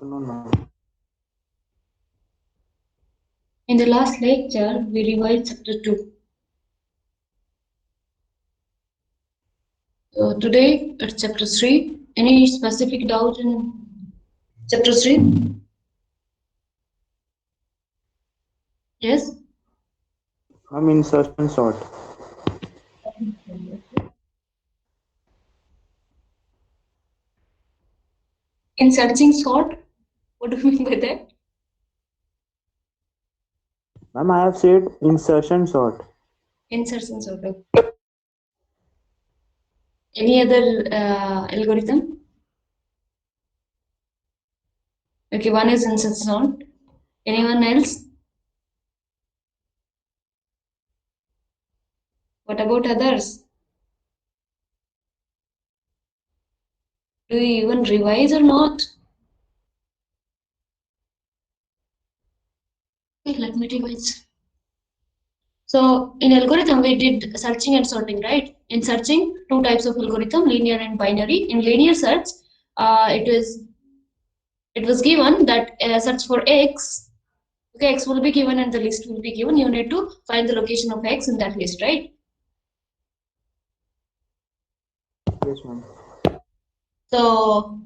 afternoon, ma'am. In the last lecture, we revised chapter 2. Today, it's chapter 3. Any specific doubt in chapter 3? Yes? Ma'am, insertion sort. In searching sort? What do you mean by that? Ma'am, I have said insertion sort. Insertion sort. Okay. Any other algorithm? Okay, one is insertion sort. Anyone else? What about others? Do you even revise or not? Okay, let me revise. So in algorithm, we did searching and sorting, right? In searching, two types of algorithm, linear and binary. In linear search, it was given that search for x. Okay, x will be given and the list will be given. You need to find the location of x in that list, right? Yes, ma'am. So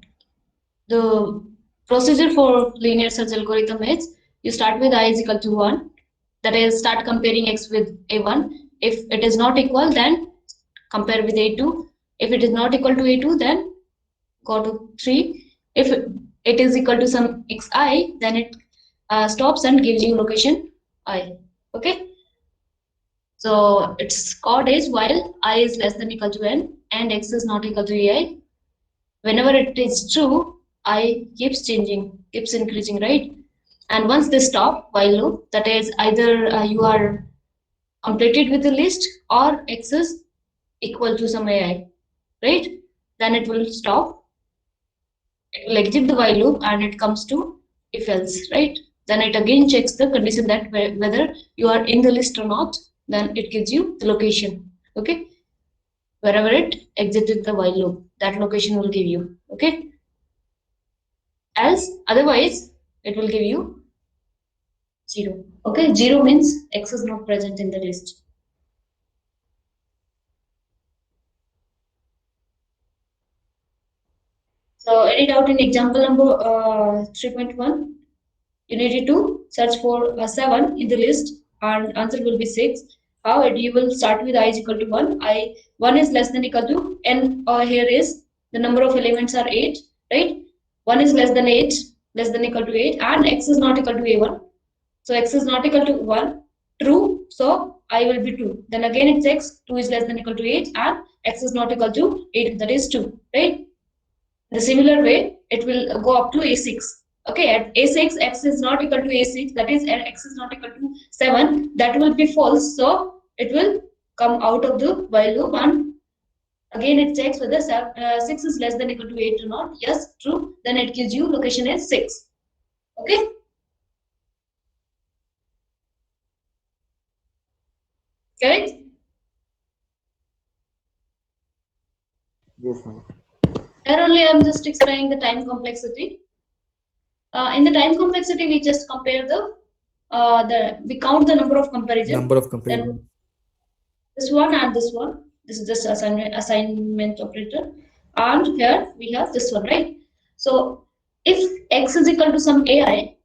the procedure for linear search algorithm is you start with I is equal to 1. That is, start comparing x with a1. If it is not equal, then compare with a2. If it is not equal to a2, then go to 3. If it is equal to some xi, then it stops and gives you location I. Okay. So its code is while I is less than equal to n and x is not equal to ai. Whenever it is true, I keeps changing, keeps increasing, right? And once they stop while loop, that is either you are completed with the list or x is equal to some ai, right? Then it will stop. It will exit the while loop and it comes to if else, right? Then it again checks the condition that whether you are in the list or not. Then it gives you the location. Okay, wherever it exited the while loop, that location will give you. Okay, else otherwise it will give you 0. Okay, 0 means x is not present in the list. So any doubt in example number 3.1? You needed to search for 7 in the list and answer will be 6. How? You will start with I is equal to 1. 1 is less than equal to n, here is the number of elements are 8, right? 1 is less than 8, less than equal to 8, and x is not equal to a1. So x is not equal to 1, true. So I will be 2. Then again it checks 2 is less than equal to 8 and x is not equal to 8, that is 2, right? The similar way, it will go up to a6. Okay, at a6, x is not equal to a6, that is, x is not equal to 7, that will be false. So it will come out of the while loop and again it checks whether 6 is less than equal to 8 or not. Yes, true. Then it gives you location is 6. Okay, correct? Yes, ma'am. Here only I am just explaining the time complexity. In the time complexity, we just compare we count the number of comparison. Number of comparison. Then this one and this one. This is just assignment operator. And here we have this one, right? So if x is equal to some ai,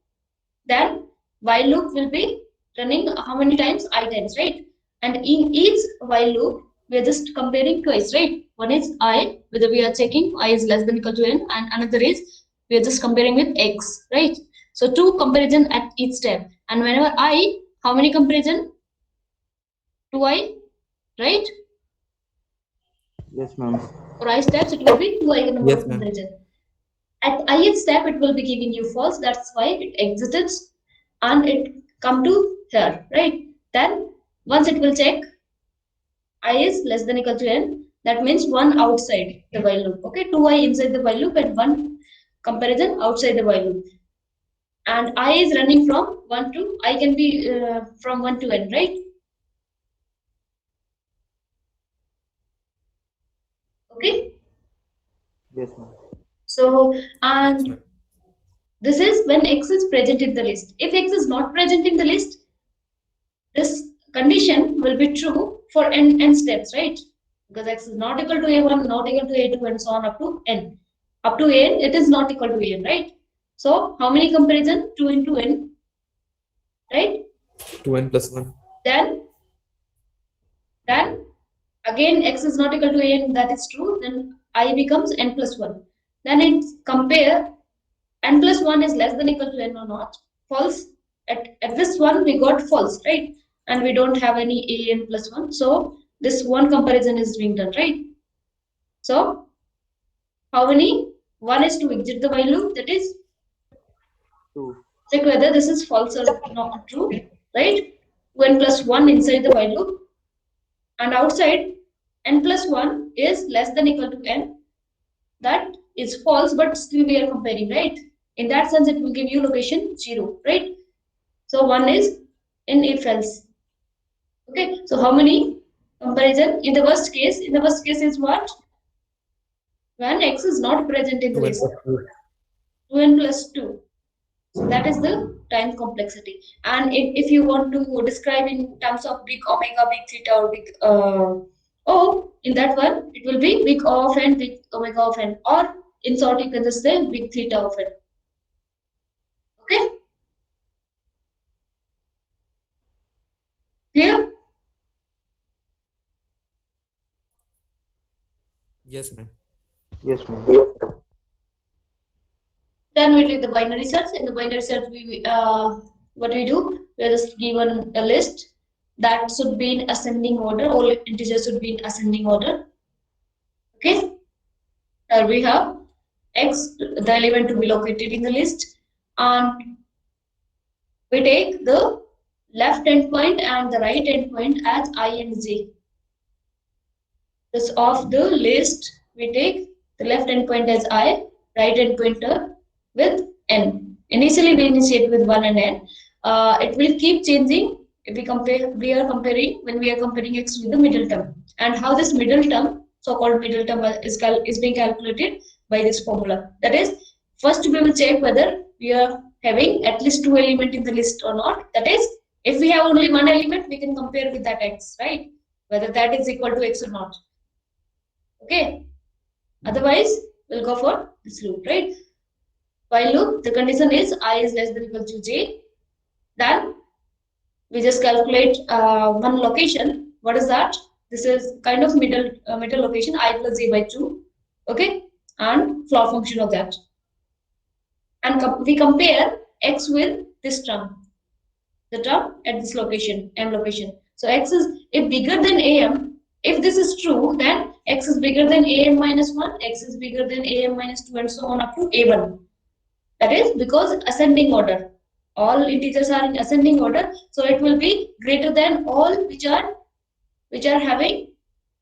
then while loop will be running how many times? I times, right? And in each while loop, we are just comparing twice, right? One is I, whether we are checking I is less than equal to n, and another is we are just comparing with x, right? So two comparison at each step. And whenever I, how many comparison? 2i, right? Yes, ma'am. For I steps, it will be 2i number Yes, of ma'am. comparison. At ith step, it will be giving you false. That's why it exited and it come to here, right? Then once it will check I is less than equal to n, that means one outside the while loop. Okay, 2i inside the while loop and one comparison outside the while loop. And I is running from 1 to, I can be from 1 to n, right? Okay, Yes, ma'am. so, Yes, and ma'am. This is when X is present in the list. If X is not present in the list, this condition will be true for n steps, right? Because X is not equal to A1, not equal to A2, and so on up to n. Up to n, it is not equal to n, right? So how many comparison? 2 into n, right? 2n plus 1. Then again X is not equal to n, that is true. Then I becomes n plus 1. Then it compare n plus 1 is less than equal to n or not. False. At this one we got false, right? And we don't have any a n plus 1. So this one comparison is being done, right? So how many? 1 is to exit the while loop, that is 2. check whether this is false or not true, right? 2n plus 1 inside the while loop, and outside n plus 1 is less than equal to n. That is false, but still we are comparing, right? In that sense, it will give you location 0, right? So 1 is in if else. Okay, so how many comparison? In the worst case is what? When X is not present in the 2n list. plus 2. 2n plus 2. So that is the time complexity. And if you want to describe in terms of big omega, big theta, or big O, in that one, it will be big O of n, big omega of n. Or in short, you can just say big theta of n. Okay? Clear? Yes, ma'am. Yes, ma'am. Then we take the binary search. In the binary search, what we do? We are just given a list that should be in ascending order. All integers should be in ascending order. Okay. Here we have X, the element to be located in the list, and we take the left endpoint and the right endpoint as I and J. This of the list, we take the left endpoint as I, right endpointer with n. Initially, we initiate with 1 and n. It will keep changing if we compare. When we are comparing X with the middle term, and how this middle term, so-called middle term, is being calculated by this formula. That is, first we will check whether we are having at least 2 elements in the list or not. That is, if we have only 1 element, we can compare with that X, right? Whether that is equal to X or not. Okay. Otherwise, we'll go for this loop, right? While loop, the condition is I is less than equal to J. Then we just calculate one location. What is that? This is kind of middle location, I plus J by 2. Okay, and floor function of that. And we compare X with this term, the term at this location, M location. So X is, if bigger than AM, if this is true, then X is bigger than AM minus 1, X is bigger than AM minus 2, and so on up to A1. That is because ascending order. All integers are in ascending order, so it will be greater than all which are having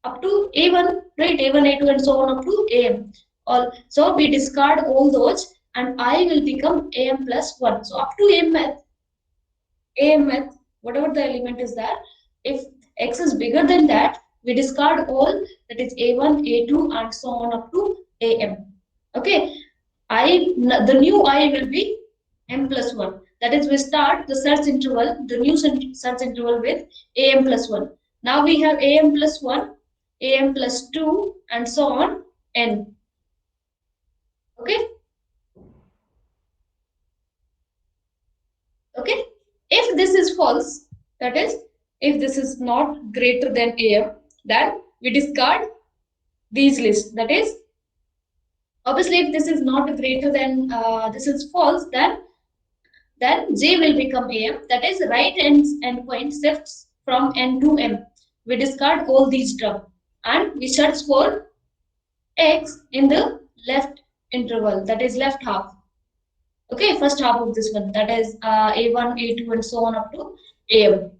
up to A1, right? A1, A2, and so on up to AM. All, so we discard all those, and I will become AM plus 1. So up to AM, whatever the element is there, if X is bigger than that, we discard all, that is A1, A2, and so on up to AM. Okay, the new I will be M plus 1. That is, we start the search interval, the new search interval with AM plus 1. Now we have AM plus 1, AM plus 2, and so on, N. Okay? Okay? If this is false, that is, if this is not greater than AM, then we discard these lists. That is, obviously, if this is not greater than, this is false, then J will become AM. That is, right endpoint shifts from N to M. We discard all these terms and we search for X in the left interval, that is left half. Okay, first half of this one, that is A1, A2, and so on up to AM.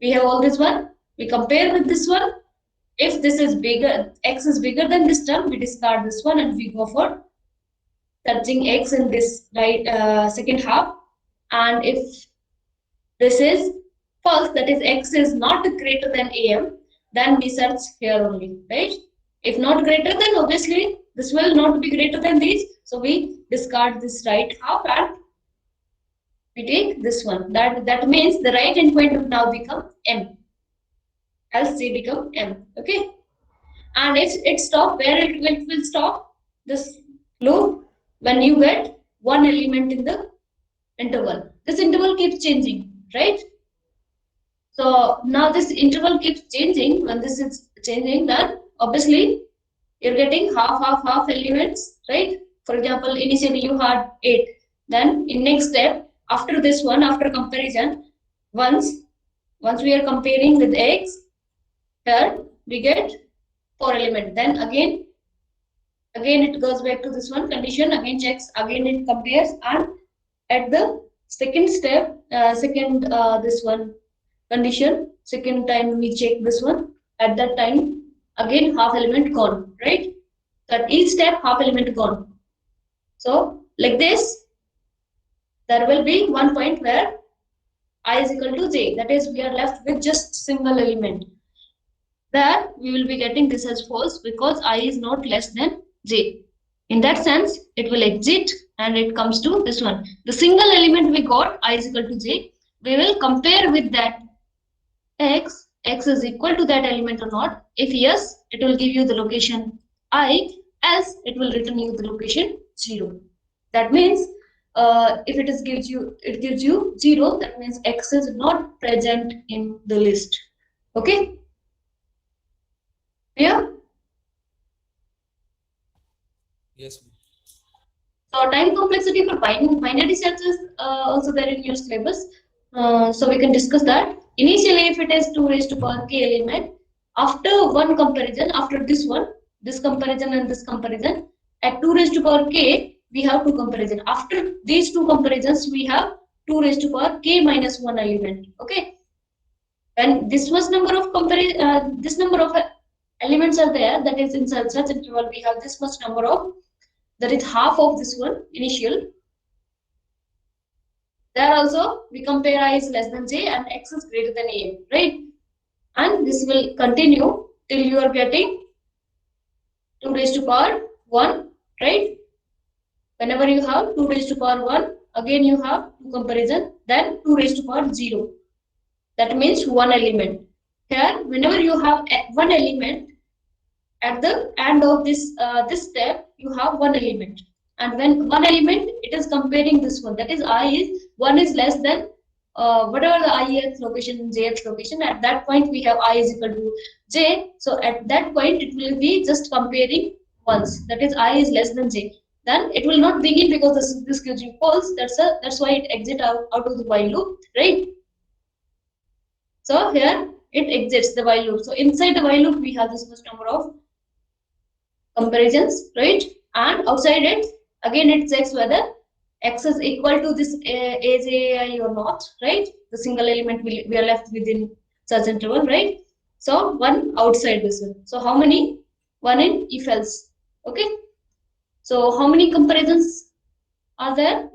We have all this one. We compare with this one. If this is bigger, X is bigger than this term, we discard this one and we go for searching X in this right second half. And if this is false, that is X is not greater than AM, then we search here only, right? If not greater, then obviously this will not be greater than these. So we discard this right half and we take this one. That means the right endpoint will now become M. Else J become M. Okay. And it stop where it will stop this loop when you get one element in the interval. This interval keeps changing, right? So now this interval keeps changing. When this is changing, then obviously you're getting half elements, right? For example, initially you had 8. Then in next step, after this one, after comparison, once we are comparing with x, here we get 4 element. Then again it goes back to this one condition, again checks, again it compares, and at the second step, this one condition, second time we check this one, at that time again half element gone, right? So at each step half element gone. So like this, there will be one point where I is equal to j, that is we are left with just single element. There we will be getting this as false because I is not less than j. In that sense, it will exit and it comes to this one. The single element we got, I is equal to j, we will compare with that x is equal to that element or not. If yes, it will give you the location I, else it will return you the location 0. That means if it gives you 0, that means x is not present in the list. Okay? Yeah? Yes, ma'am. So time complexity for binary sets is also there in your syllabus. So we can discuss that. Initially, if it is 2 raised to power k element, after one comparison, after this one, this comparison and this comparison, at 2 raised to power k, we have 2 comparison. After these 2 comparisons, we have 2 raised to power k minus 1 element. Okay. When this was number of this number of elements are there, that is in such interval, we have this much number of, that is half of this one initial. There also we compare I is less than j and x is greater than a, right? And this will continue till you are getting 2 raised to power 1, right? Whenever you have 2 raised to power 1, again you have 2 comparison, then 2 raised to power 0. That means 1 element. Here, whenever you have 1 element, at the end of this step, you have 1 element. And when 1 element, it is comparing this one. That is I is 1 is less than whatever the ith location, jth location. At that point, we have I is equal to j. So at that point, it will be just comparing once. That is I is less than j. Then it will not begin because this gives you false. That's why it exit out of the while loop, right? So here it exits the while loop. So inside the while loop, we have this much number of comparisons, right? And outside it, again it checks whether x is equal to this AJI or not, right? The single element we are left within such interval, right? So one outside this one. So how many? One in if else. Okay. So how many comparisons are there?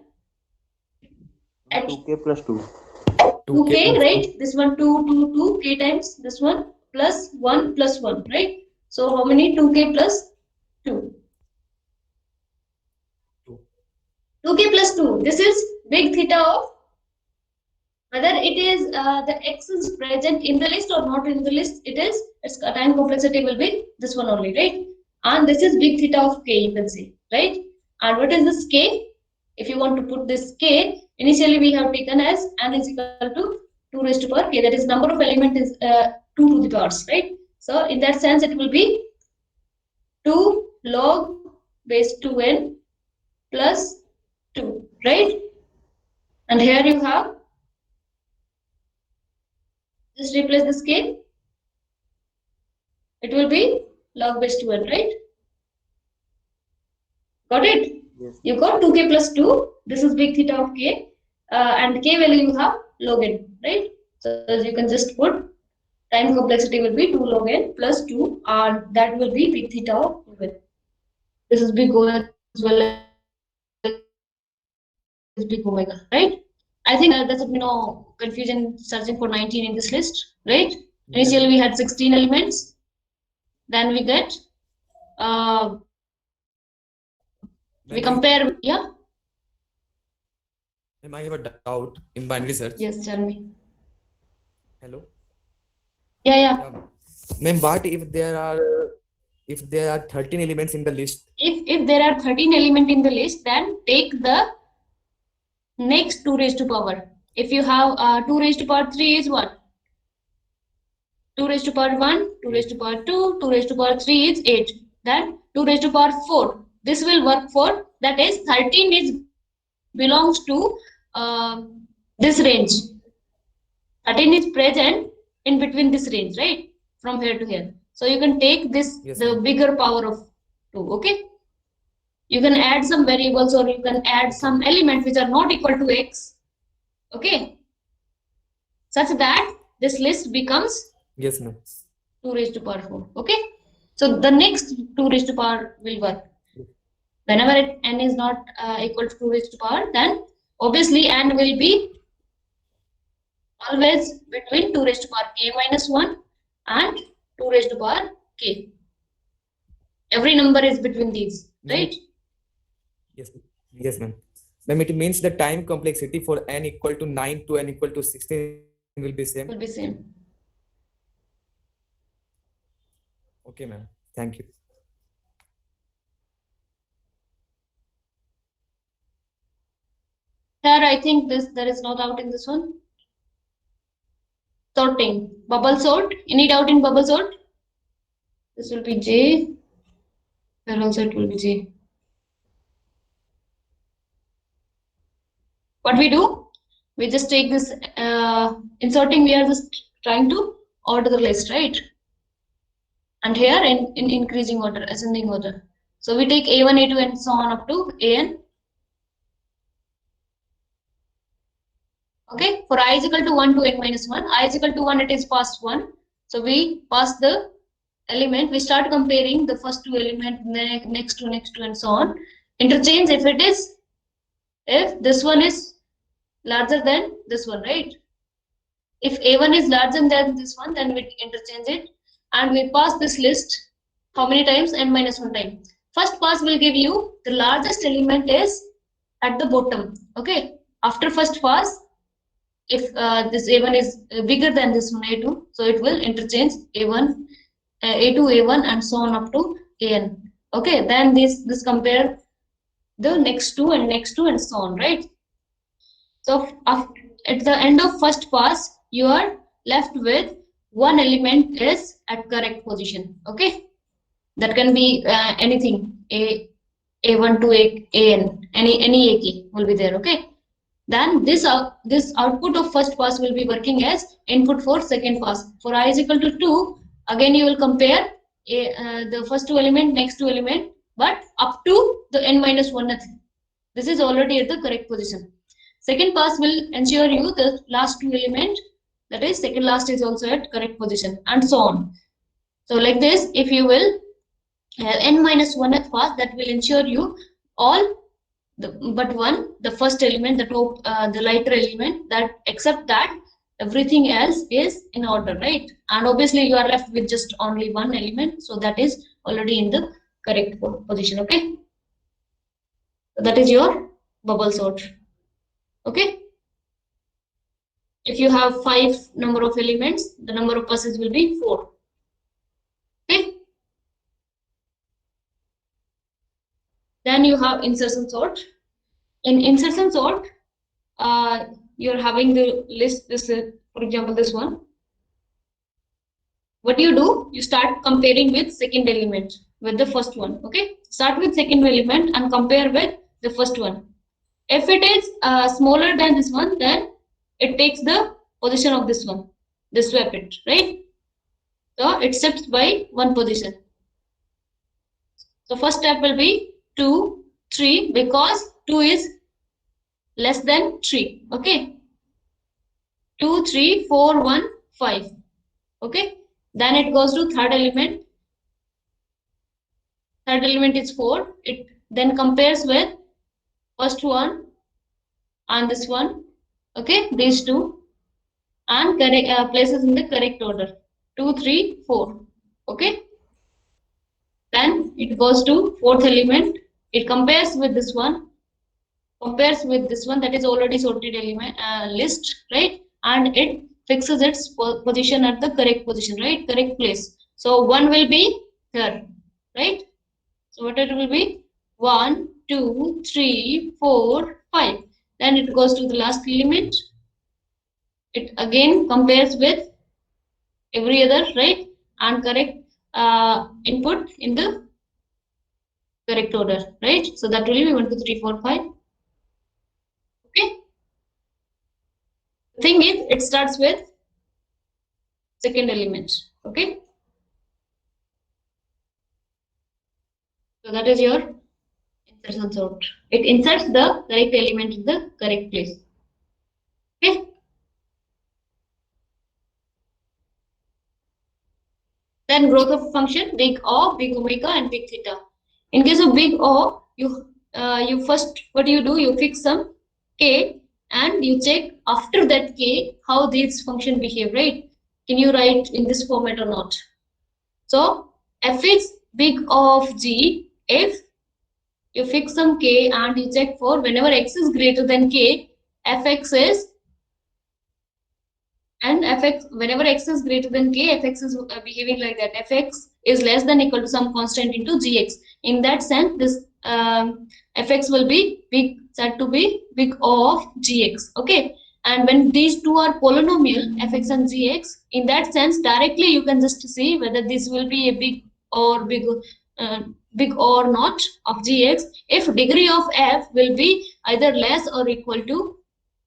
At 2k plus 2. 2k, right? This one 2 k times this one plus 1 plus 1, right? So how many 2k plus 2? 2k plus 2. This is big theta of whether it is the x is present in the list or not in the list. Its time complexity will be this one only, right? And this is big theta of k, you can see, right? And what is this k? If you want to put this k, initially we have taken as n is equal to 2 raised to power k. That is number of element is 2 to the powers, right? So in that sense, it will be 2 log base 2n plus 2, right? And here you have, just replace this k. It will be log base 2n, right? Got it? Yes. You got 2k plus 2. This is big theta of k. And k value you have log n, right? So you can just put time complexity will be 2 log n plus 2, and that will be big theta of 2n. This is big O as well as big omega, right? I think there's no confusion searching for 19 in this list, right? Initially we had 16 elements, then we get We compare, yeah? Ma'am, I have a doubt in binary search. Yes, tell me. Hello. Yeah. Ma'am, what if there are 13 elements in the list? If there are 13 elements in the list, then take the next 2 raised to power. If you have 2 raised to power 3 is what? 2 raised to power 1, 2 raised to power 2, 2 raised to power 3 is 8. Then 2 raised to power 4. This will work for, that is 13 is belongs to this range. 13 is present in between this range, right? From here to here. So you can take this, Yes, the ma'am. bigger power of 2, okay? You can add some variables or you can add some elements which are not equal to x, okay? Such that this list becomes Yes, ma'am. 2 raised to power 4, okay? So the next 2 raised to power will work. Whenever n is not equal to 2 raised to power, then obviously n will be always between 2 raised to power k minus 1 and 2 raised to power k. Every number is between these, right? Yes. Yes, ma'am. Ma'am, it means the time complexity for n equal to 9 to n equal to 16 will be same. Will be same. Okay, ma'am. Thank you. Here, I think there is no doubt in this one. Sorting. Bubble sort. Any doubt in bubble sort? This will be J. Here also it will be J. What we do? We just take this in sorting, we are just trying to order the list, right? And here in increasing order, ascending order. So we take A1, A2 and so on up to AN. Okay, for I is equal to 1 to n minus 1, I is equal to 1, it is past 1. So we pass the element, we start comparing the first 2 elements, next to, and so on. Interchange if this one is larger than this one, right? If A1 is larger than this one, then we interchange it and we pass this list how many times? N minus 1 time. First pass will give you the largest element is at the bottom. Okay, after first pass, if this A1 is bigger than this one A2, so it will interchange A1, A2, A1 and so on up to AN. Okay, then this compare the next two and so on, right? So at the end of first pass, you are left with one element is at correct position. Okay, that can be anything, A1 to AN, any AK will be there. Okay, then this output of first pass will be working as input for second pass. For I is equal to 2, again you will compare the first 2 element, next 2 element, but up to the n minus 1. This is already at the correct position. Second pass will ensure you the last 2 element, that is second last is also at correct position and so on. So like this, if you will have n minus 1th pass, that will ensure you all but one, the first element, the lighter element, that except that everything else is in order, right? And obviously you are left with just only one element, so that is already in the correct position. Okay, so that is your bubble sort. Okay, if you have 5 number of elements, the number of passes will be 4. Okay, then you have insertion sort. In insertion sort, you're having the list, this for example this one. What you do, you start comparing with second element with the first one. Okay, start with second element and compare with the first one. If it is smaller than this one, then it takes the position of this one, this swap it, right? So it shifts by one position. So first step will be 2, 3, because 2 is less than 3. Okay, 2, 3, 4, 1, 5. Okay, then it goes to third element. Third element is 4. It then compares with first one and this one. Okay, these two, and places in the correct order. 2, 3, 4. Okay, then it goes to fourth element. it compares with this one, that is already sorted element list, right? And it fixes its position at the correct position, right? Correct place. So 1 will be here, right? So what it will be? 1, 2, 3, 4, 5. Then it goes to the last element. It again compares with every other, right? And correct input in the correct order, right? So that will be 1, 2, 3, 4, 5. Okay. The thing is, it starts with second element. Okay. So that is your insertion sort. It inserts the correct element in the correct place. Okay. Then growth of function, big O, big omega, and big theta. In case of big O, you first, what do? You fix some k and you check after that k how this function behave, right? Can you write in this format or not? So f is big O of g if you fix some k and you check for whenever x is greater than k, fx is, and fx, whenever x is greater than k, fx is behaving like that. Fx is less than equal to some constant into gx. In that sense, this fx will be big, said to be big O of gx. Okay, and when these two are polynomial, fx and gx, in that sense, directly you can just see whether this will be a big or big or not of gx if degree of f will be either less or equal to,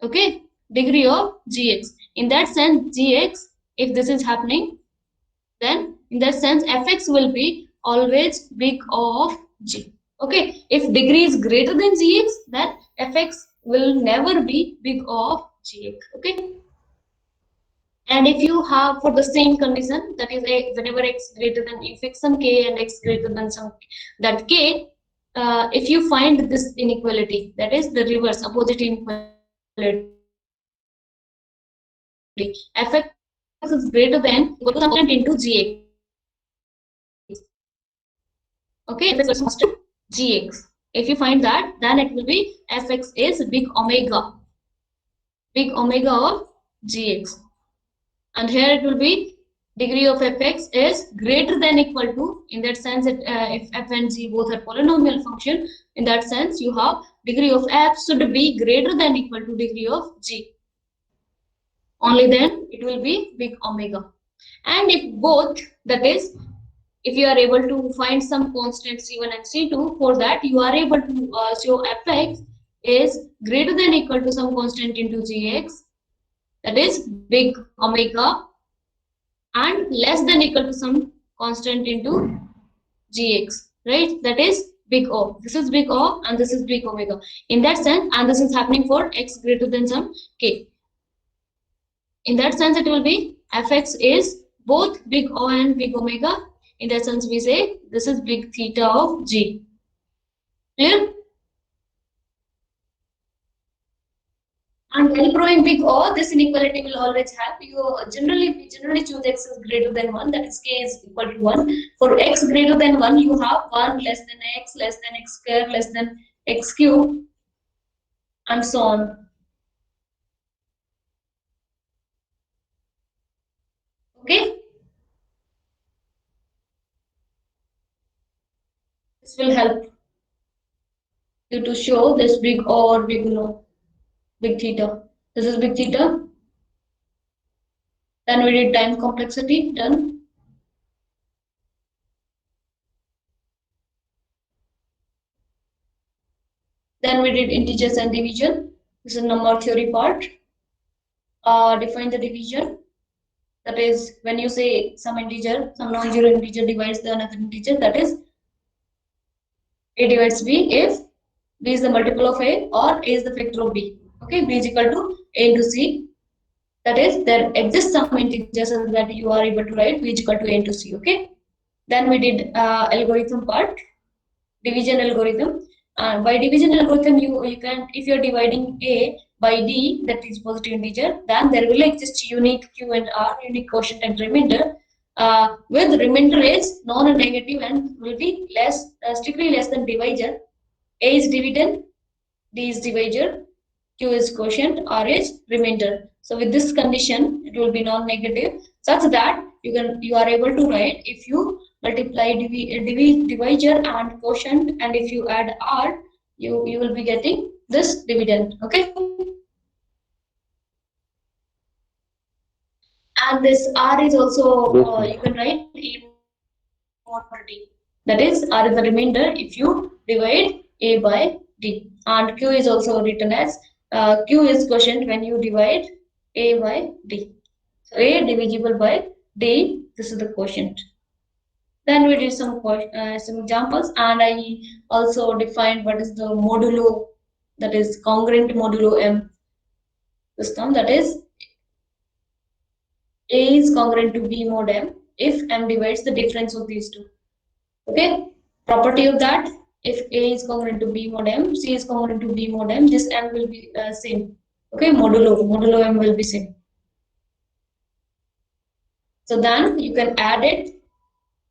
okay, degree of gx. In that sense, gx, if this is happening, then in that sense fx will be always big O of g. Okay, if degree is greater than gx, then fx will never be big O of gx. Okay, and if you have for the same condition, that is a, whenever x greater than, you fix some k and x greater than some that k, if you find this inequality, that is the reverse opposite inequality, fx is greater than equal to some constant into gx. Okay, fx is constant gx. If you find that, then it will be fx is big omega of gx. And here it will be degree of fx is greater than equal to, in that sense, if f and g both are polynomial function, in that sense you have degree of f should be greater than equal to degree of g. Only then it will be big omega. And if both, that is, if you are able to find some constant c1 and c2, for that you are able to show fx is greater than equal to some constant into gx, that is big omega, and less than equal to some constant into gx, right? That is big O. This is big O and this is big omega. In that sense, and this is happening for x greater than some k. In that sense, it will be fx is both big O and big omega. In that sense, we say this is big theta of g. Clear? And while proving big O, this inequality will always have, you generally choose x is greater than 1, that is k is equal to 1. For x greater than 1, you have 1 less than x square, less than x cube, and so on. Okay? This will help you to show this big O or big no, big theta. This is big theta. Then we did time complexity, done. Then we did integers and division. This is number theory part. Define the division. That is, when you say some integer, some non-zero integer divides the another integer, that is a divides b if b is the multiple of a or a is the factor of b. Okay, b is equal to a into c. That is, there exists some integers that you are able to write b is equal to a into c. Okay. Then we did algorithm part, division algorithm. By division algorithm, you can, if you are dividing a by d, that is positive integer, then there will exist unique q and r, unique quotient and remainder. With remainder is non-negative and will be less, strictly less than divisor. A is dividend, D is divisor, Q is quotient, R is remainder. So with this condition, it will be non-negative such that you are able to write if you multiply divisor and quotient, and if you add R, you will be getting this dividend. Okay. And this R is also Yes, ma'am. you can write A mod D. That is R is the remainder if you divide A by D. And Q is also written as Q is quotient when you divide A by D. So A divisible by D, this is the quotient. Then we did some examples, and I also defined what is the modulo, that is congruent modulo M system, that is A is congruent to B mod M if M divides the difference of these two. Okay, property of that, if A is congruent to B mod M, C is congruent to B mod M, this M will be same. Okay, modulo M will be same. So then you can add it,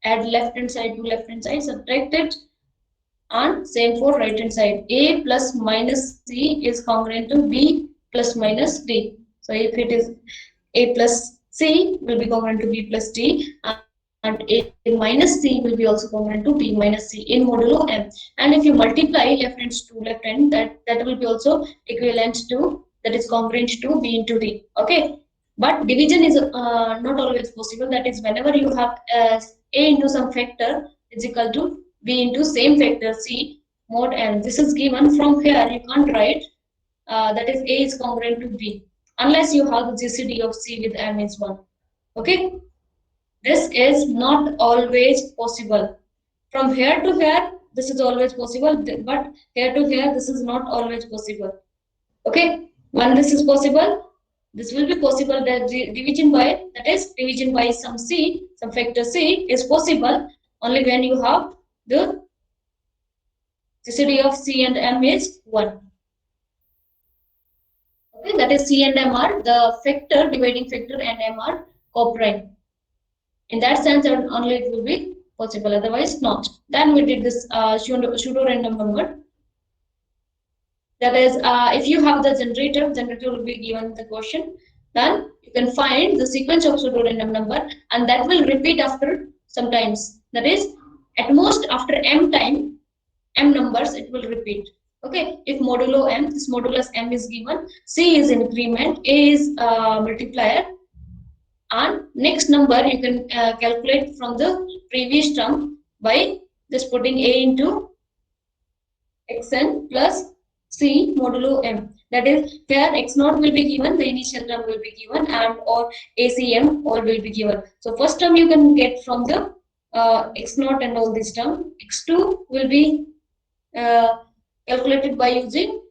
add left hand side to left hand side, subtract it, and same for right hand side. A plus minus C is congruent to B plus minus D. So if it is A plus C will be congruent to B plus D, and A minus C will be also congruent to B minus C in modulo M. And if you multiply left hands to left hand, that will be also equivalent to, that is congruent to B into D. Okay, but division is not always possible. That is, whenever you have A into some factor is equal to B into same factor C mod M. This is given from here. You can't write that is A is congruent to B unless you have the GCD of C with M is 1. Okay, this is not always possible. From here to here, this is always possible, but here to here, this is not always possible. Okay, when this is possible, this will be possible. That division by, that is division by some C, some factor C is possible only when you have the GCD of C and M is 1. Okay, that is C and M are the factor, dividing factor, and M are coprime. In that sense, only it will be possible, otherwise not. Then we did this pseudo random number. That is, if you have the generator will be given the question. Then you can find the sequence of pseudo random number, and that will repeat after sometimes. That is, at most after m numbers, it will repeat. Okay, if modulo m, this modulus m is given, C is increment, A is multiplier, and next number you can calculate from the previous term by just putting A into xn plus C modulo m. That is, here x naught will be given, the initial term will be given, and or ACM all will be given. So first term you can get from the x naught and all this term. X2 will be calculated by using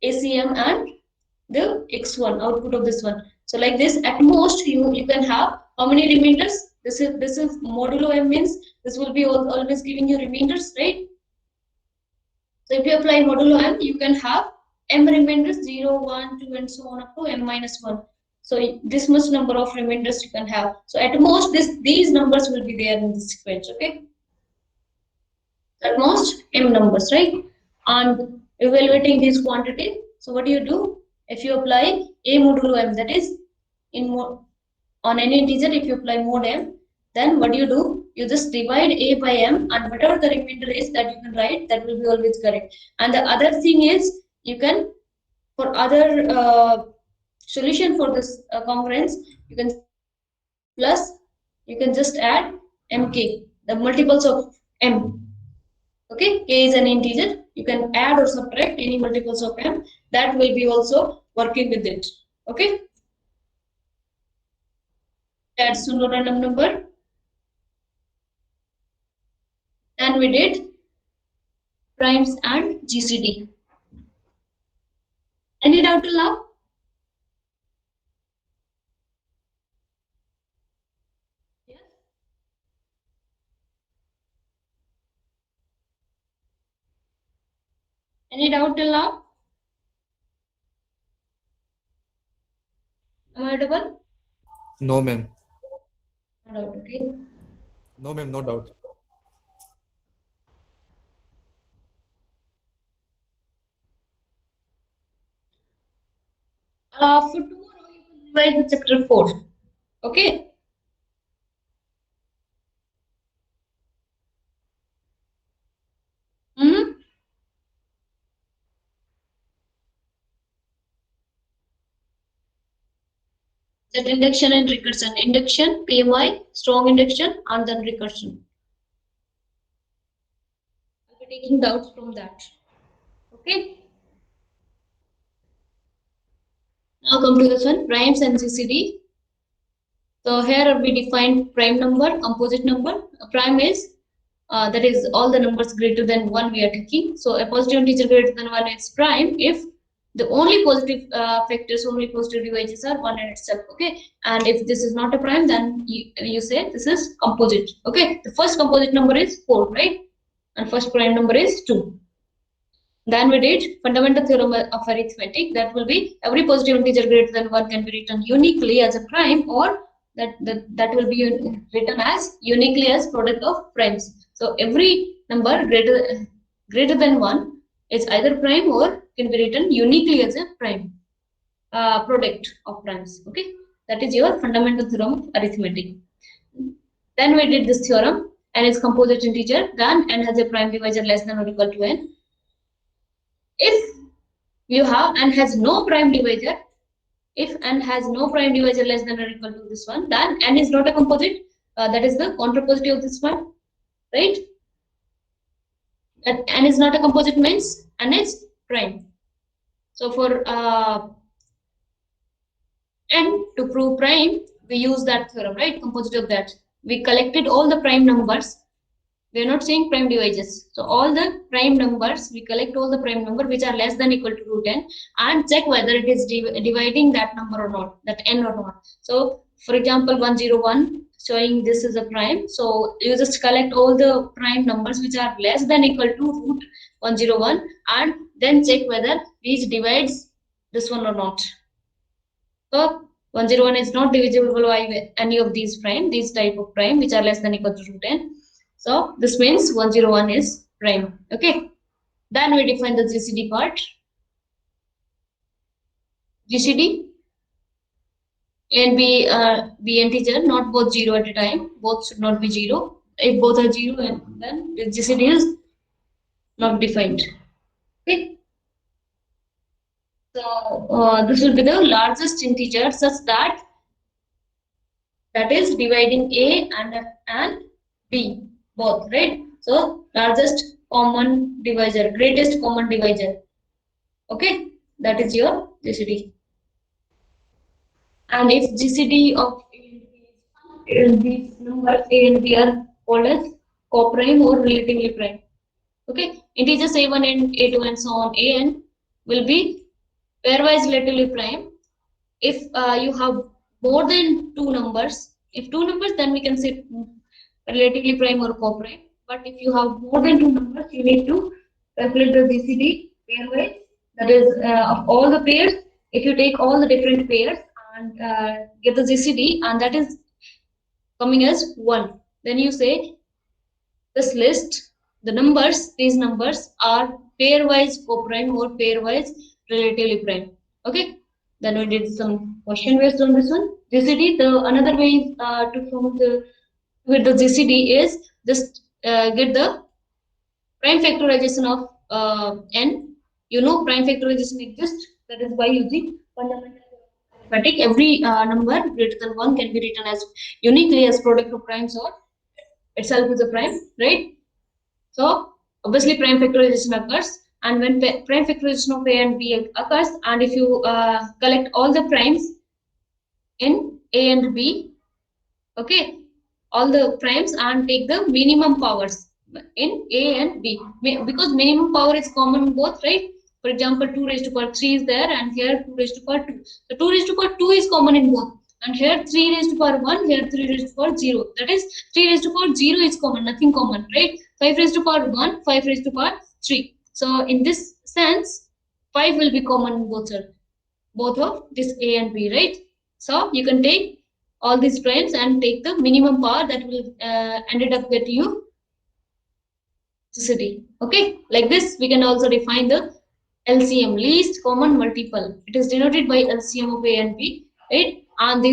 ACM and the x1 output of this one. So like this, at most you can have how many remainders? This is modulo m, means this will be always giving you remainders, right? So if you apply modulo m, you can have m remainders 0, 1, 2, and so on up to m minus 1. So this much number of remainders you can have. So at most these numbers will be there in this sequence. Okay. At most m numbers, right? And evaluating this quantity. So what do you do? If you apply a modulo m, that is on any integer, if you apply mod m, then what do? You just divide a by m, and whatever the remainder is that you can write, that will be always correct. And the other thing is, you can, for other solution for this congruence, you can plus, you can just add mk, the multiples of m. Okay, k is an integer. You can add or subtract any multiples of m. That will be also working with it. Okay. Add pseudo random number. And we did primes and GCD. Any doubt till now? Yes. Any doubt till now? Am I audible? No, ma'am. No doubt, okay. No, ma'am, no doubt. For tomorrow, you can revise the chapter 4. Okay. Mhm. That induction and recursion. Induction, PMI, strong induction, and then recursion. I'll be taking doubts from that. Okay. Now come to this one, primes and GCD. So here we defined prime number, composite number. A prime is that is all the numbers greater than 1 we are taking. So a positive integer greater than 1 is prime if the only positive factors, only positive divisors are 1 in itself. Okay. And if this is not a prime, then you say this is composite. Okay. The first composite number is 4, right? And first prime number is 2. Then we did fundamental theorem of arithmetic. That will be every positive integer greater than 1 can be written uniquely as a prime, or that will be written as uniquely as product of primes. So every number greater than 1 is either prime or can be written uniquely as a prime product of primes. Okay, that is your fundamental theorem of arithmetic. Then we did this theorem, n is composite integer, then n has a prime divisor less than or equal to n. If you have n has no prime divisor, if n has no prime divisor less than or equal to this one, then n is not a composite. That is the contrapositive of this one, right? That n is not a composite means n is prime. So for n to prove prime, we use that theorem, right? Composite of that. We collected all the prime numbers. We are not saying prime divisors. So all the prime numbers, we collect all the prime number which are less than equal to root n and check whether it is dividing that number or not, that n or not. So for example, 101 showing this is a prime. So you just collect all the prime numbers which are less than equal to root 101 and then check whether these divides this one or not. So 101 is not divisible by any of these prime, these type of prime which are less than equal to root n. So this means 101 is prime. Okay. Then we define the GCD part. GCD and be integer, not both 0 at a time. Both should not be 0. If both are 0, then the GCD is not defined. Okay. So this will be the largest integer such that is dividing A and B both, right? So largest common divisor, greatest common divisor. Okay, that is your GCD. And if GCD of these numbers A and B are called as coprime or relatively prime. Okay, integers A1 and A2 and so on, A and will be pairwise relatively prime. If you have more than two numbers, if two numbers, then we can say relatively prime or coprime. But if you have more than two numbers, you need to calculate the GCD pairwise. That is of all the pairs. If you take all the different pairs and get the GCD, and that is coming as 1, then you say this list, the numbers, these numbers are pairwise coprime or pairwise relatively prime. Okay. Then we did some question based on this one. GCD, the another way to prove with the GCD is just get the prime factorization of n. You know prime factorization exists. That is by using fundamental arithmetic. Every number greater than 1 can be written as uniquely as product of primes or itself is a prime, right? So obviously prime factorization occurs, and when prime factorization of A and B occurs, and if you collect all the primes in A and B, okay, all the primes and take the minimum powers in A and B, because minimum power is common in both, right? For example, 2 raised to power 3 is there, and here 2 raised to power 2. So 2 raised to power 2 is common in both. And here 3 raised to power 1, here 3 raised to power 0. That is 3 raised to power 0 is common, nothing common, right? 5 raised to power 1, 5 raised to power 3. So in this sense, 5 will be common in both of this A and B, right? So you can take all these primes and take the minimum power that will ended up get you GCD. Okay, like this we can also define the LCM, least common multiple. It is denoted by LCM of A and B, right? And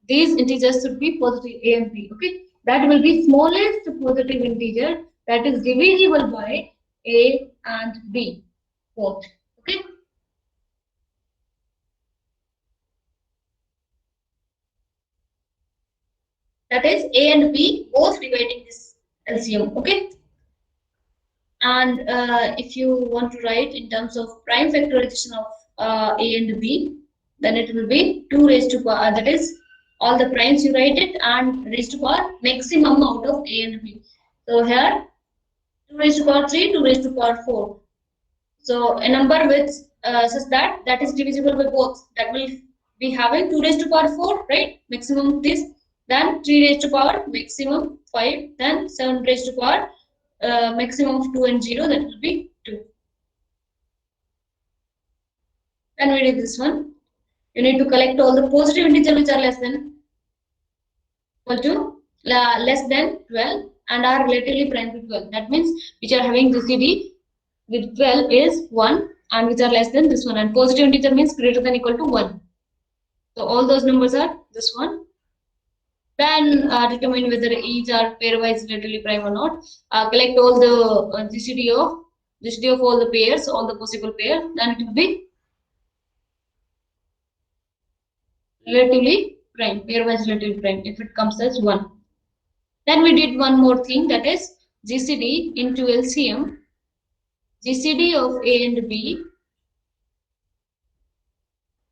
these integers should be positive A and B. Okay, that will be smallest positive integer that is divisible by A and B both. Okay. That is A and B both dividing this LCM. Okay. And if you want to write in terms of prime factorization of A and B, then it will be 2 raised to power, that is all the primes you write it and raised to power maximum out of A and B. So here 2 raised to power 3, 2 raised to power 4. So a number which such that is divisible by both, that will be having 2 raised to power 4, right? Maximum of this. Then 3 raised to power maximum 5. Then 7 raised to power maximum of 2 and 0, that will be 2. Then we did this one. You need to collect all the positive integers which are less than equal to less than 12 and are relatively prime to 12. That means which are having GCD with 12 is 1 and which are less than this one, and positive integer means greater than equal to 1. So all those numbers are this one. Then determine whether each are pairwise relatively prime or not. Collect all the GCD of all the pairs, all the possible pairs. Then it will be relatively prime, pairwise relatively prime if it comes as 1. Then we did one more thing, that is GCD into LCM. GCD of A and B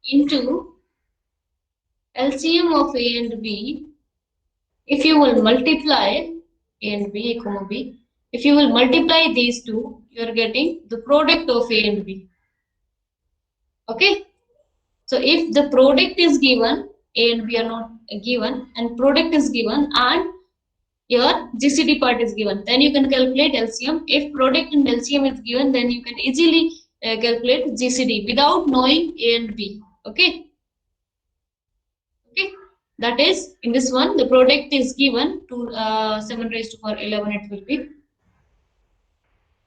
into LCM of A and B. If you will multiply A and B, A comma B, if you will multiply these two, you are getting the product of A and B. Okay. So if the product is given, A and B are not given, and product is given, and your GCD part is given, then you can calculate LCM. If product and LCM is given, then you can easily calculate GCD without knowing A and B. Okay. Okay. That is, in this one, the product is given to 7 raised to power 11, it will be.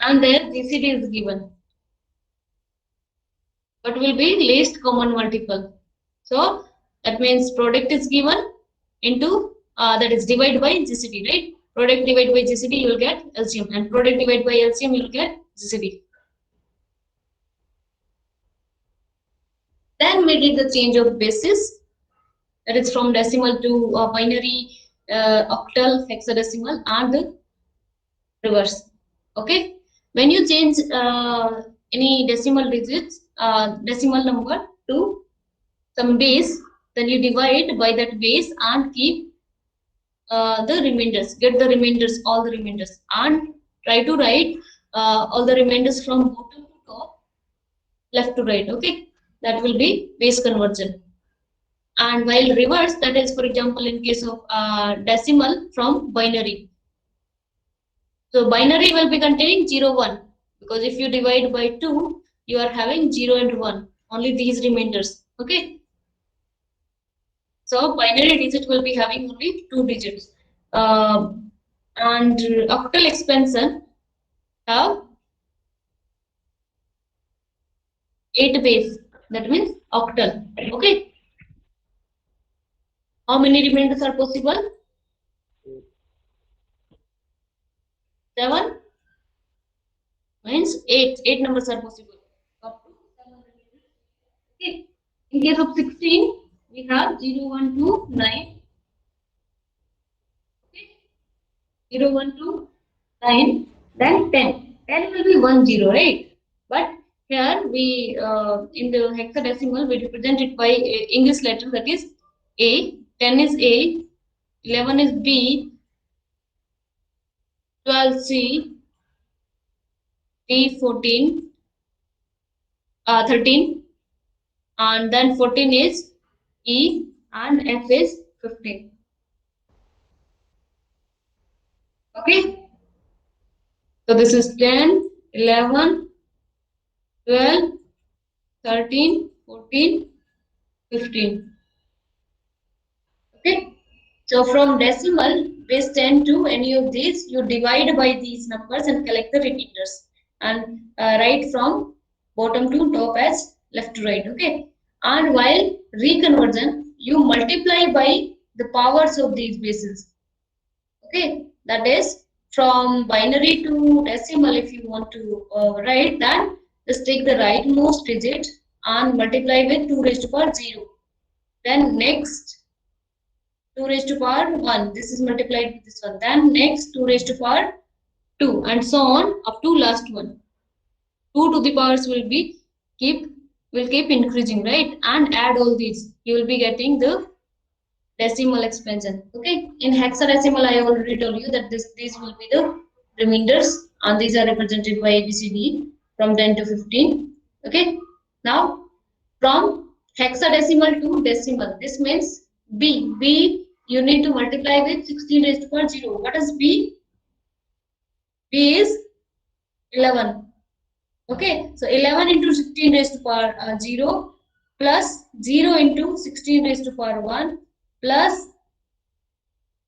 And there GCD is given. What will be least common multiple? So that means product is given into that is divided by GCD, right? Product divided by GCD, you will get LCM, and product divided by LCM, you will get GCD. Then we did the change of basis, that is from decimal to binary, octal, hexadecimal, and the reverse. Okay, when you change any decimal digits, decimal number to some base, then you divide by that base and keep the remainders, get the remainders, all the remainders, and try to write all the remainders from bottom to top, left to right. Okay, that will be base conversion. And while reverse, that is, for example, in case of decimal from binary. So binary will be containing 0, 1, because if you divide by 2, you are having 0 and 1, only these remainders. Okay. So binary digit will be having only 2 digits. And octal expansion have 8 base. That means octal. Okay. How many remainders are possible? 7 means 8. 8 numbers are possible. Up to 7. Okay. In case of 16, we have 0, 1, 2, 9. Okay. 0, 1, 2, 9. Then 10. 10 will be 1, 0, right? But here we in the hexadecimal we represent it by English letter, that is A. 10 is A. 11 is B. 12 C. D 14. 13. And then 14 is E, and F is 15. Okay. So this is 10, 11, 12, 13, 14, 15. Okay. So from decimal base 10 to any of these, you divide by these numbers and collect the remainders, and write from bottom to top as left to right. Okay, and while reconversion, you multiply by the powers of these bases. Okay, that is from binary to decimal. If you want to write that, just take the rightmost digit and multiply with 2 raised to power 0. Then next 2 raised to power 1. This is multiplied with this one. Then next 2 raised to power 2 and so on up to last one. 2 to the powers will keep increasing, right? And add all these. You will be getting the decimal expansion. Okay. In hexadecimal, I already told you that these will be the remainders and these are represented by ABCD from 10 to 15. Okay. Now from hexadecimal to decimal, this means B you need to multiply with 16 raised to power 0. What is B? B is 11. Okay, so 11 into 16 raised to power 0 plus 0 into 16 raised to power 1 plus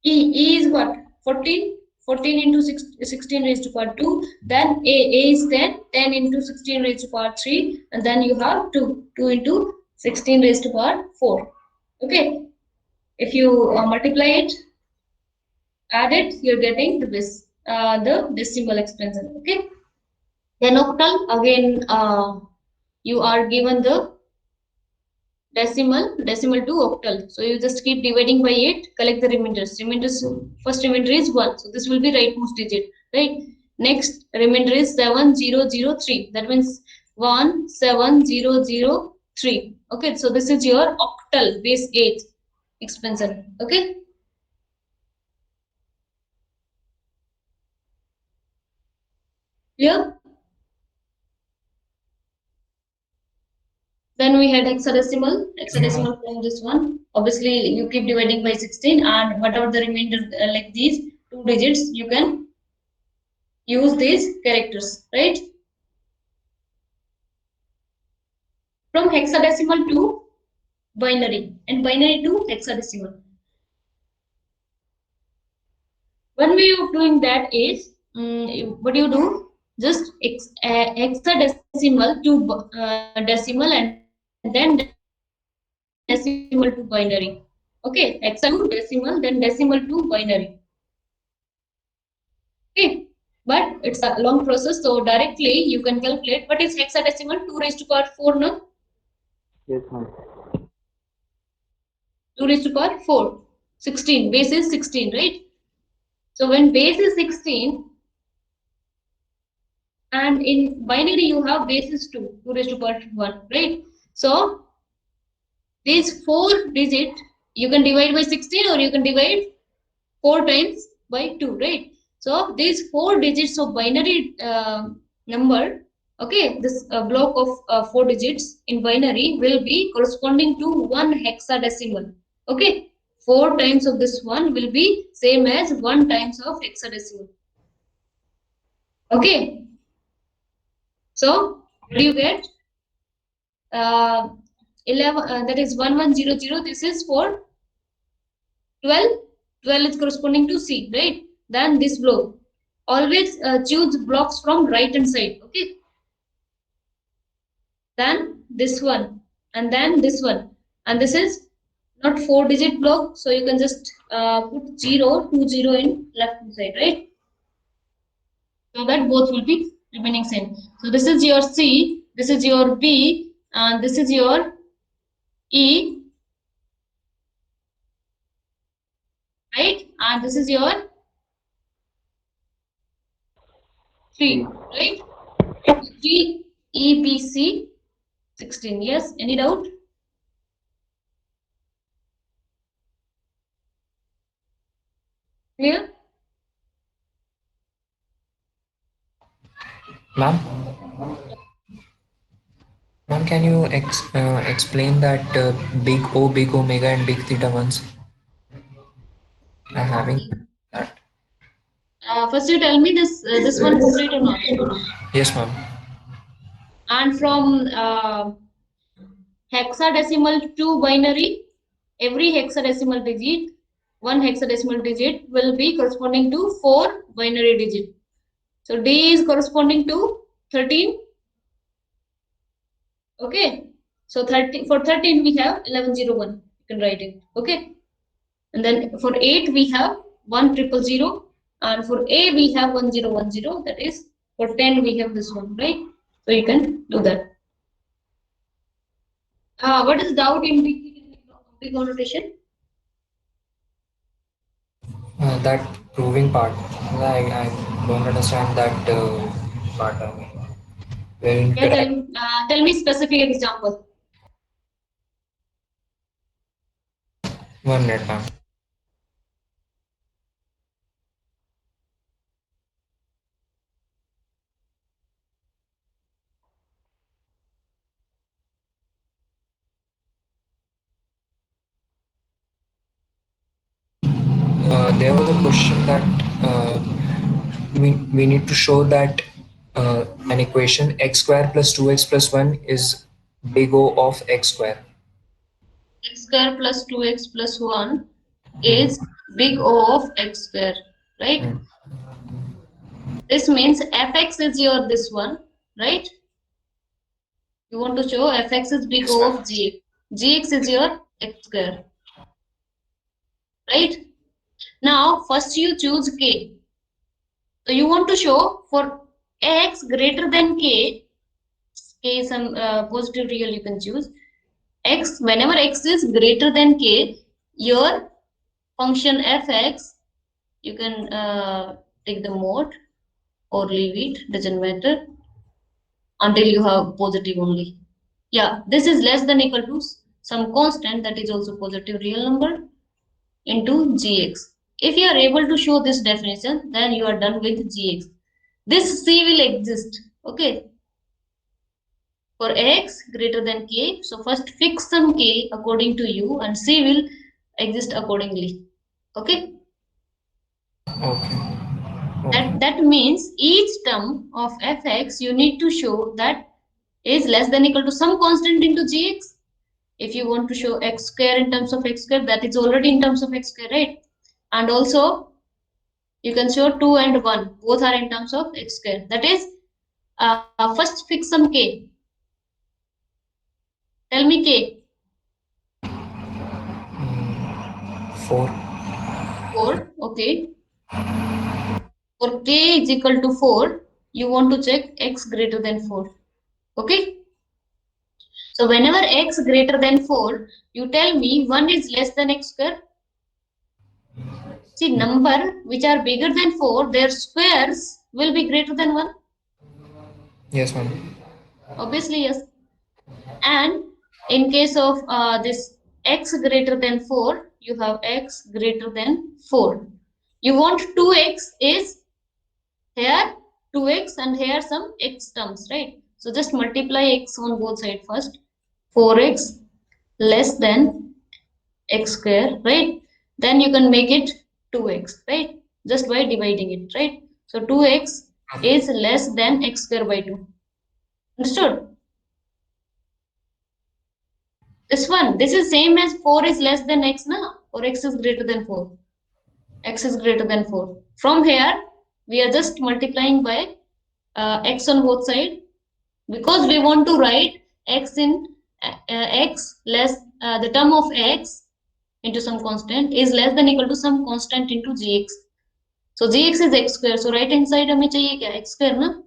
E is what? 14. 14 into 16 raised to power 2. Then A is 10. 10 into 16 raised to power 3. And then you have 2. 2 into 16 raised to power 4. Okay, if you multiply it, add it, you're getting the decimal expansion. Okay. Then octal, again, you are given the decimal to octal. So you just keep dividing by 8, collect the remainders. First remainder is 1. So this will be rightmost digit, right? Next remainder is 7003. That means 17003. Okay, so this is your octal base 8 expansion. Okay. Clear? Then we had hexadecimal from this one. Obviously, you keep dividing by 16 and whatever the remainder like these 2 digits, you can use these characters, right? From hexadecimal to binary and binary to hexadecimal. One way of doing that is, what do you do? Just hexadecimal to decimal and then decimal to binary. Okay, hexadecimal to decimal, then decimal to binary. Okay, but it's a long process, so directly you can calculate. What is hexadecimal? 2 raised to power 4, no? Yes, ma'am. 2 raised to power 4. 16. Base is 16, right? So when base is 16, and in binary you have base is 2 raised to power 1, right? So these 4 digit you can divide by 16 or you can divide 4 times by 2, right? So these 4 digits of binary number, okay, this block of 4 digits in binary will be corresponding to 1 hexadecimal. Okay, 4 times of this one will be same as 1 times of hexadecimal. Okay, so what do you get? 11, that is 1100. This is for 12. 12 is corresponding to C, right? Then this block. Always choose blocks from right hand side. Okay. Then this one, and then this one, and this is not 4 digit block, so you can just put 0, 2 0 in left hand side, right? So that both will be remaining same. So this is your C, this is your B, and this is your E, right? And this is your 3, right? 3 E B C 16. Yes, any doubt? Clear? Ma'am, can you explain that big O, big omega, and big theta ones? I'm having that. First you tell me this one is straight or not? Yes, ma'am. And from hexadecimal to binary, every hexadecimal digit, 1 hexadecimal digit will be corresponding to 4 binary digit. So D is corresponding to 13, Okay. So 30 for 13 we have 1101. You can write it. Okay. And then for 8 we have 1000, and for A we have 1010. That is for 10 we have this one, right? So you can do that. What is doubt in big connotation? That proving part. I don't understand that part. I mean, where you need to Yeah, write. tell me specific example. 1 minute, ma'am. There was a question that we need to show that an equation x square plus 2x plus 1 is big O of x square. X square plus 2x plus 1 is big O of x square, right? Mm. This means fx is your this one, right? You want to show fx is big Yes, O ma'am. of gx. Gx is your x square, right? Now, first you choose k. So you want to show for x greater than k is some positive real you can choose. X, whenever x is greater than k, your function fx, you can take the mode or leave it, doesn't matter, until you have positive only. Yeah, this is less than equal to some constant that is also positive real number into gx. If you are able to show this definition, then you are done with gx. This c will exist, okay, for x greater than k. So first fix some k according to you and c will exist accordingly, okay. Okay. Okay. That means each term of fx you need to show that is less than equal to some constant into gx. If you want to show x square in terms of x square, that is already in terms of x square, right? And also you can show 2 and 1, both are in terms of x square. That is, first fix some k. Tell me k. 4. 4, okay. For k is equal to 4, you want to check x greater than 4, okay. So whenever x greater than 4, you tell me 1 is less than x square. See, number which are bigger than 4, their squares will be greater than 1. Yes, ma'am. Obviously, yes. And in case of this x greater than 4, you have x greater than 4. You want 2x is here 2x and here some x terms, right? So just multiply x on both sides first. 4x less than x square, right? Then you can make it 2x, right? Just by dividing it, right? So 2x is less than x square by 2. Understood? This is same as 4 is less than x now, or x is greater than 4. X is greater than 4. From here, we are just multiplying by x on both sides because we want to write x in x less the term of x into some constant is less than equal to some constant into gx. So gx is x square. So right hand side हमें चाहिए क्या x square ना?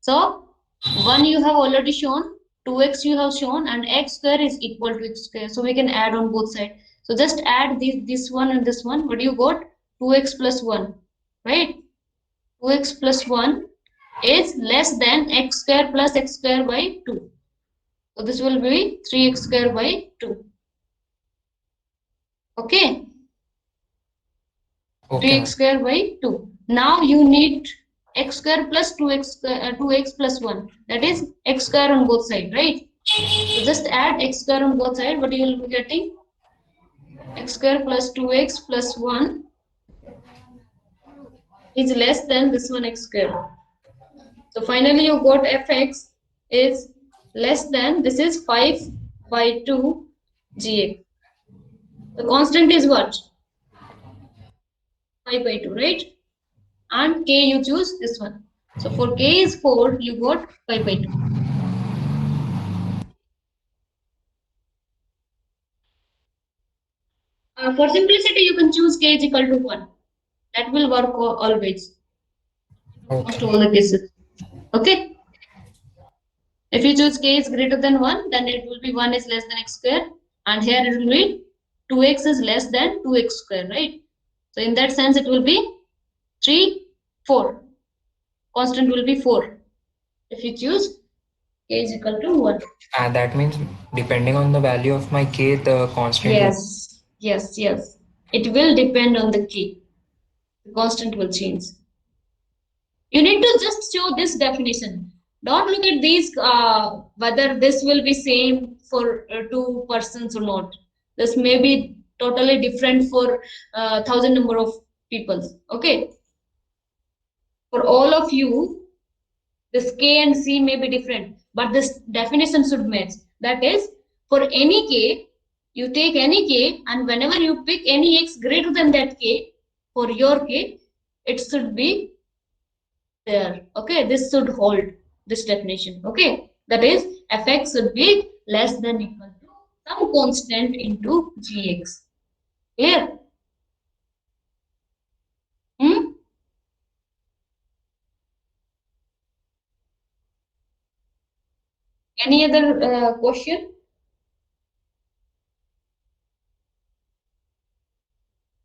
So 1 you have already shown, 2x you have shown, and x square is equal to x square. So we can add on both sides. So just add this one and this one. What do you got? 2x plus 1, right? 2x plus 1 is less than x square plus x square by 2. So this will be 3x square by 2. Okay? Okay, 3x ma'am. square by 2. Now you need x square plus 2x plus 1. That is x square on both sides, right? So just add x square on both sides. What you will be getting? X square plus 2x plus 1 is less than this one x square. So finally you got fx is less than, this is 5 by 2 gx. The constant is what? 5 by 2, right? And k you choose this one. So for k is 4, you got 5 by 2. For simplicity, you can choose k is equal to 1. That will work always, most Okay. all the cases. Okay. If you choose k is greater than 1, then it will be 1 is less than x square. And here it will be 2x is less than 2x square, right? So in that sense, it will be 3, 4. Constant will be 4. If you choose k is equal to 1. And that means depending on the value of my k, the constant will. Yes. It will depend on the k. The constant will change. You need to just show this definition. Don't look at these whether this will be same for two persons or not. This may be totally different for thousand number of people. Okay. For all of you, this k and c may be different, but this definition should match. That is, for any k, you take any k, and whenever you pick any x greater than that k, for your k, it should be there. Okay, this should hold this definition. Okay, that is, fx should be less than equal to some constant into gx. Clear? Hmm? Any other question?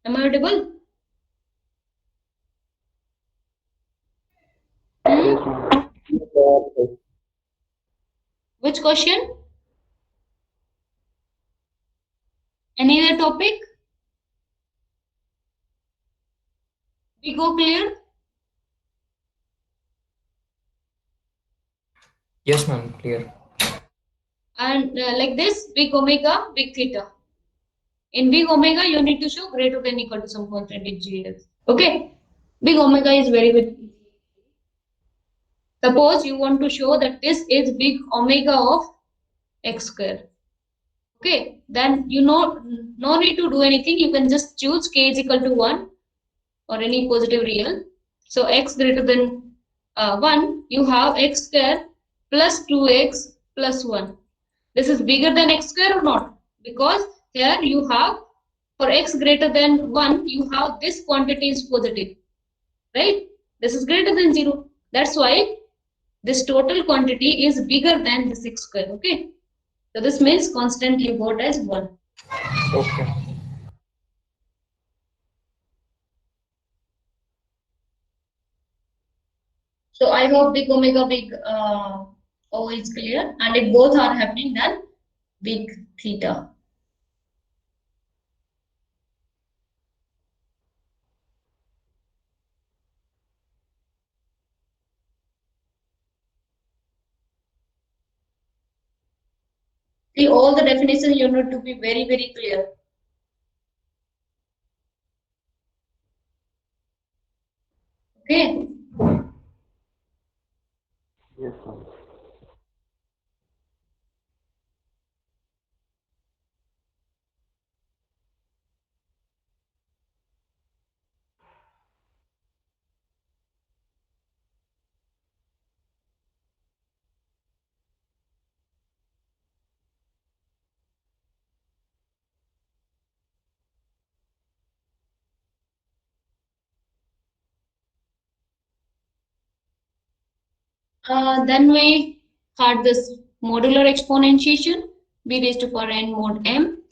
Am I audible? Yes, ma'am. Which question? Any other topic? We go clear? Yes, ma'am. Clear. And like this, big omega, big theta. In big omega, you need to show greater than equal to some constant in GS. Okay? Big omega is very good. Suppose you want to show that this is big omega of x square. Okay, then you know no need to do anything. You can just choose k is equal to 1 or any positive real. So x greater than 1, you have x square plus 2x plus 1. This is bigger than x square or not? Because here you have, for x greater than 1, you have this quantity is positive, right? This is greater than 0. That's why this total quantity is bigger than this x square, okay? So this means constant you got as 1. Okay. So I hope big omega big O is clear, and if both are happening, then big theta. See, all the definitions you need to be very, very clear. Okay. Yes, ma'am. Then we had this modular exponentiation, b raised to power n mod m.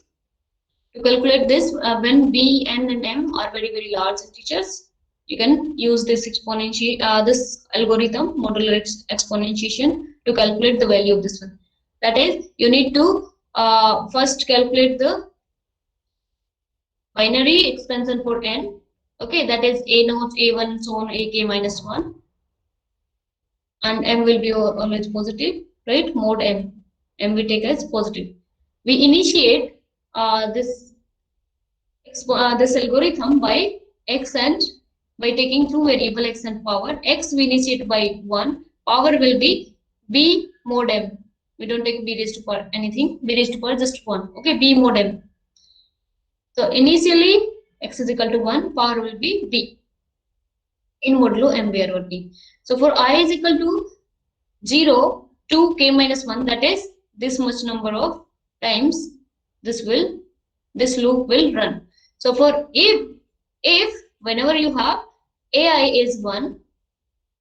To calculate this, when b, n, and m are very, very large integers, you can use this this algorithm, modular exponentiation, to calculate the value of this one. That is, you need to first calculate the binary expansion for n. Okay, that is a naught, a1, so on, ak minus 1. And m will be always positive, right? Mod m we take as positive. We initiate this algorithm by x and by taking two variable x and power. X we initiate by 1, power will be b mod m. We don't take b raised to power anything, b raised to power just 1. Okay, b mod m. So initially x is equal to 1, power will be b. in modulo m we are working. So for I is equal to 0 to k minus 1, that is this much number of times this loop will run. So for if whenever you have ai is 1,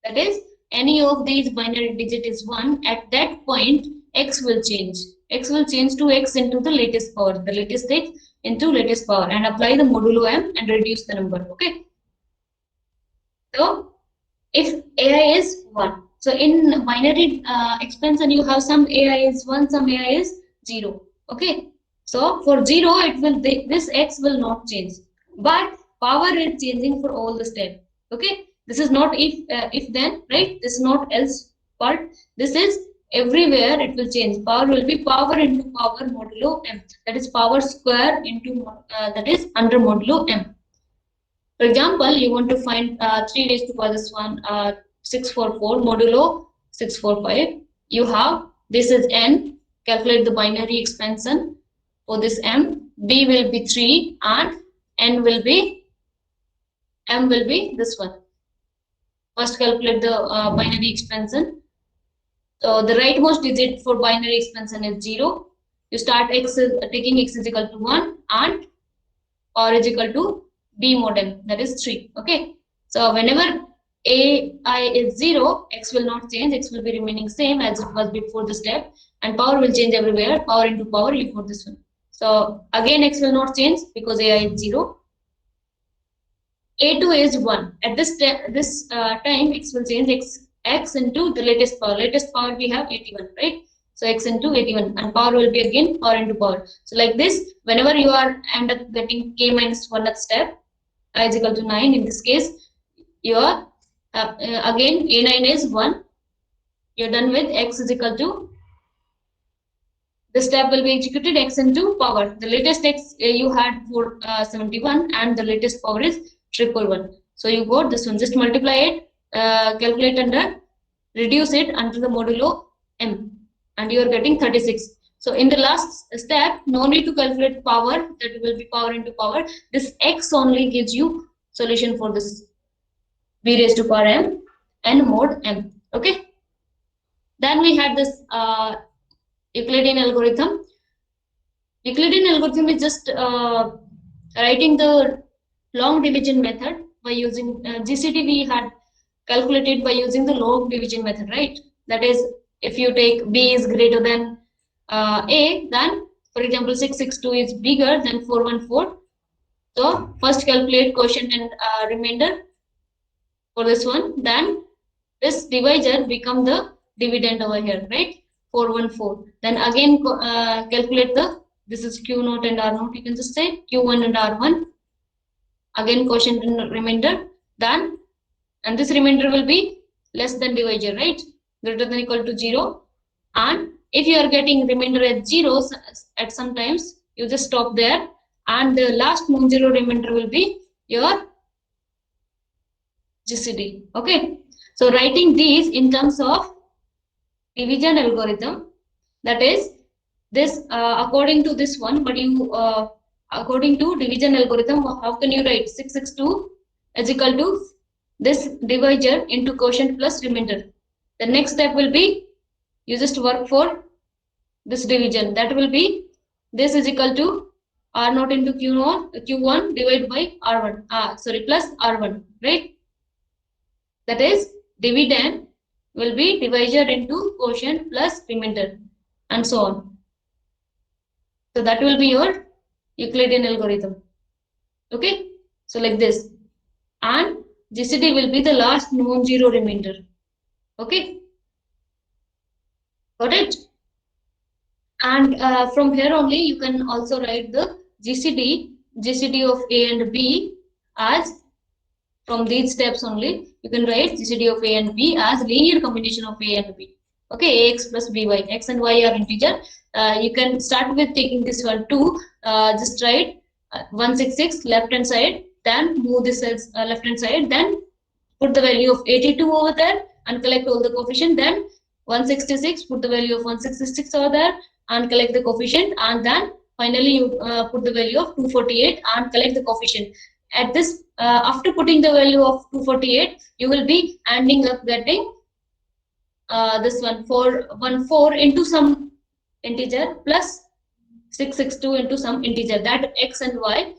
that is any of these binary digit is 1, at that point x will change. X will change to x into the latest power, the latest x into latest power, and apply the modulo m and reduce the number. Okay. So if ai is 1, so in binary expansion you have some ai is 1, some ai is 0. Okay. So for 0 it will this x will not change, but power is changing for all the steps. Okay. This is not if then, right? This is not else part. This is everywhere it will change. Power will be power into power modulo m. That is power square into that is under modulo m. For example, you want to find 3 raised to power this one 644 modulo 645. You have this is n. Calculate the binary expansion for this m. B will be 3 and n will be m will be this one. First calculate the binary expansion. So the rightmost digit for binary expansion is 0. You start taking x is equal to 1 and or is equal to b mod m, that is 3. Okay. So whenever ai is 0, x will not change, x will be remaining same as it was before the step, and power will change everywhere, power into power before this one. So again x will not change because ai is 0. A2 is 1. At this time, x will change x into the latest power. Latest power we have 81, right? So x into 81, and power will be again power into power. So like this, whenever you are end up getting k minus 1 at step, I is equal to 9. In this case, you are again a9 is 1. You're done with x is equal to. The step will be executed x into power. The latest x you had for 71, and the latest power is 111. So you got this one. Just multiply it, calculate under, reduce it under the modulo m, and you are getting 36. So in the last step, no need to calculate power. That will be power into power. This x only gives you solution for this b raised to power m and mod m. Okay. Then we had this Euclidean algorithm. Euclidean algorithm is just writing the long division method by using GCD. We had calculated by using the long division method, right? That is, if you take b is greater than a, then for example 662 is bigger than 414. So first calculate quotient and remainder for this one. Then this divisor become the dividend over here, right? 414. Then again calculate the, this is Q0 and R0. You can just say Q1 and R1. Again quotient and remainder. Then, and this remainder will be less than divisor, right? Greater than equal to 0. And if you are getting remainder at 0 at sometimes, you just stop there. And the last non-zero remainder will be your GCD. Okay. So writing these in terms of division algorithm, that is this according to this one, but you according to division algorithm, how can you write 662 is equal to this divisor into quotient plus remainder. The next step will be you just work for this division, that will be this is equal to R0 into Q1 divided by R1 plus R1, right? That is dividend will be divisor into quotient plus remainder, and so on. So that will be your Euclidean algorithm. Okay. So like this, and GCD will be the last non-zero remainder. Okay. Got it? And from here only you can also write the GCD of A and B as, from these steps only you can write GCD of A and B as linear combination of A and B. Okay, ax plus by, x and y are integer. You can start with taking this one 2. Just write 166 left hand side, then move this as left hand side, then put the value of 82 over there and collect all the coefficient. Then 166, put the value of 166 over there and collect the coefficient, and then finally you put the value of 248 and collect the coefficient. at this after putting the value of 248, you will be ending up getting this one 414 into some integer plus 662 into some integer, that x and y